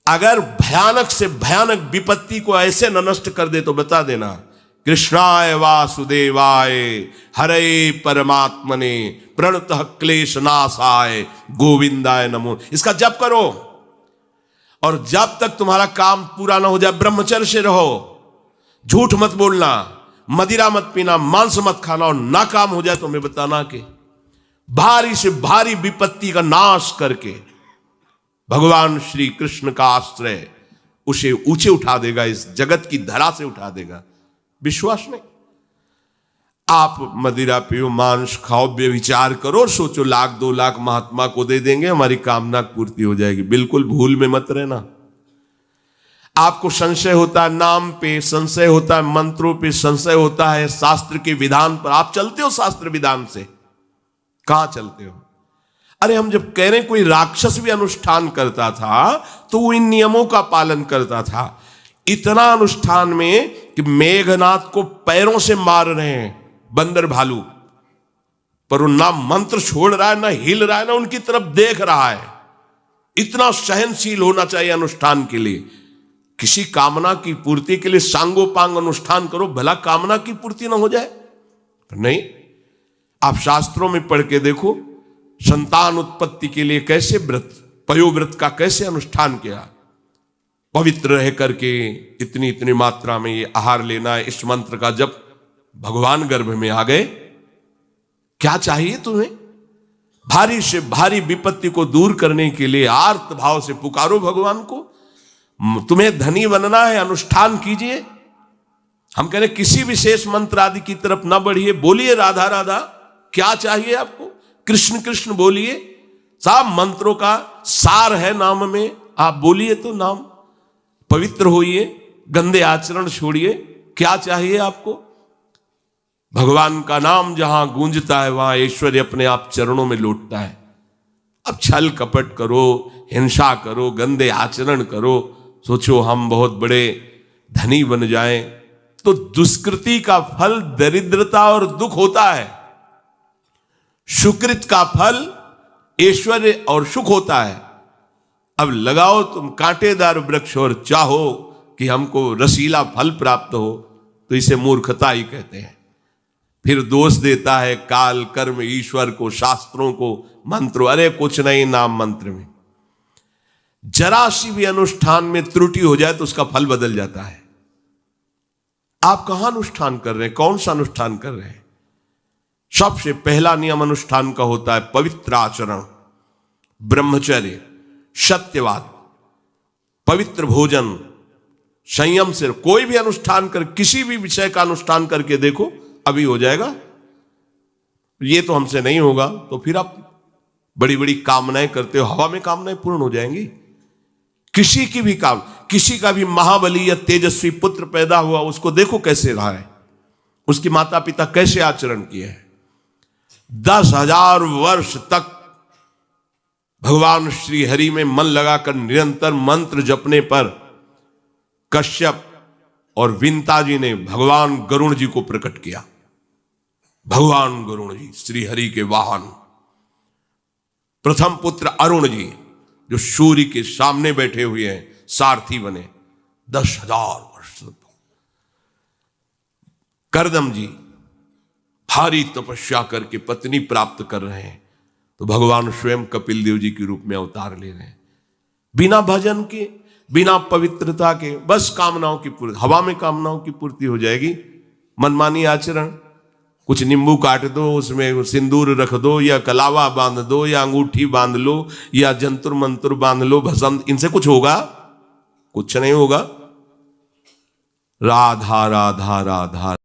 अगर भयानक से भयानक विपत्ति को ऐसे न नष्ट कर दे तो बता देना, कृष्णाय वासुदेवाय हरे परमात्मने प्रणतः क्लेश नाशाय गोविंदाय नमो। इसका जप करो, और जब तक तुम्हारा काम पूरा ना हो जाए ब्रह्मचर्य से रहो, झूठ मत बोलना, मदिरा मत पीना, मांस मत खाना, और ना काम हो जाए तो मैं बताना कि भारी से भारी विपत्ति का नाश करके भगवान श्री कृष्ण का आश्रय उसे ऊंचे उठा देगा, इस जगत की धरा से उठा देगा। विश्वास नहीं? आप मदिरा पियो, मांस खाओ, व्यभिचार करो, सोचो लाख 2 लाख महात्मा को दे देंगे, हमारी कामना पूर्ति हो जाएगी। बिल्कुल भूल में मत रहना। आपको संशय होता है नाम पे, संशय होता है मंत्रों पे, संशय होता है शास्त्र के विधान पर। आप चलते हो शास्त्र विधान से? कहां चलते हो? अरे हम जब कह रहे कोई राक्षस भी अनुष्ठान करता था तो वो इन नियमों का पालन करता था। इतना अनुष्ठान में कि मेघनाथ को पैरों से मार रहे हैं बंदर भालू, पर वो ना मंत्र छोड़ रहा है, ना हिल रहा है, ना उनकी तरफ देख रहा है। इतना सहनशील होना चाहिए अनुष्ठान के लिए। किसी कामना की पूर्ति के लिए सांगोपांग अनुष्ठान करो, भला कामना की पूर्ति ना हो जाए? नहीं। आप शास्त्रों में पढ़ के देखो, संतान उत्पत्ति के लिए कैसे व्रत, पयोव्रत का कैसे अनुष्ठान किया। पवित्र रह करके इतनी इतनी मात्रा में ये आहार लेना, इस मंत्र का जब भगवान गर्भ में आ गए। क्या चाहिए तुम्हें? भारी से भारी विपत्ति को दूर करने के लिए आर्त भाव से पुकारो भगवान को। तुम्हें धनी बनना है, अनुष्ठान कीजिए। हम कह रहे किसी विशेष मंत्र आदि की तरफ ना बढ़िए, बोलिए राधा राधा। क्या चाहिए आपको? कृष्ण कृष्ण बोलिए। सब मंत्रों का सार है नाम में, आप बोलिए तो नाम। पवित्र होइए, गंदे आचरण छोड़िए। क्या चाहिए आपको? भगवान का नाम जहां गूंजता है वहां ऐश्वर्य अपने आप चरणों में लौटता है। अब छल कपट करो, हिंसा करो, गंदे आचरण करो, सोचो हम बहुत बड़े धनी बन जाएं, तो दुष्कृति का फल दरिद्रता और दुख होता है। सुकृत का फल ऐश्वर्य और सुख होता है। अब लगाओ तुम कांटेदार वृक्ष और चाहो कि हमको रसीला फल प्राप्त हो, तो इसे मूर्खता ही कहते हैं। फिर दोष देता है काल, कर्म, ईश्वर को, शास्त्रों को, मंत्रों। अरे कुछ नहीं, नाम मंत्र में जरा सी भी अनुष्ठान में त्रुटि हो जाए तो उसका फल बदल जाता है। आप कहां अनुष्ठान कर रहे हैं? कौन सा अनुष्ठान कर रहे हैं? सबसे पहला नियम अनुष्ठान का होता है पवित्र आचरण, ब्रह्मचर्य, सत्यवाद, पवित्र भोजन, संयम से। कोई भी अनुष्ठान कर, किसी भी विषय का अनुष्ठान करके देखो, अभी हो जाएगा। ये तो हमसे नहीं होगा, तो फिर आप बड़ी बड़ी कामनाएं करते हो, हवा में कामनाएं पूर्ण हो जाएंगी। किसी की भी काम, किसी का भी महाबली या तेजस्वी पुत्र पैदा हुआ, उसको देखो कैसे रहा है, उसके माता पिता कैसे आचरण किए हैं। 10,000 वर्ष तक भगवान श्री हरि में मन लगाकर निरंतर मंत्र जपने पर कश्यप और विंता जी ने भगवान गरुण जी को प्रकट किया। भगवान गरुण जी श्री हरि के वाहन, प्रथम पुत्र अरुण जी जो सूर्य के सामने बैठे हुए हैं, सारथी बने 10,000 वर्ष। करदम जी भारी तपस्या करके पत्नी प्राप्त कर रहे हैं, तो भगवान स्वयं कपिल देव जी के रूप में अवतार ले रहे हैं। बिना भजन के, बिना पवित्रता के, बस कामनाओं की पूर्ति, हवा में कामनाओं की पूर्ति हो जाएगी। मनमानी आचरण, कुछ नींबू काट दो, उसमें सिंदूर रख दो, या कलावा बांध दो, या अंगूठी बांध लो, या जंतुर मंत्र बांध लो, भस्म, इनसे कुछ होगा? कुछ नहीं होगा। राधा राधा राधा।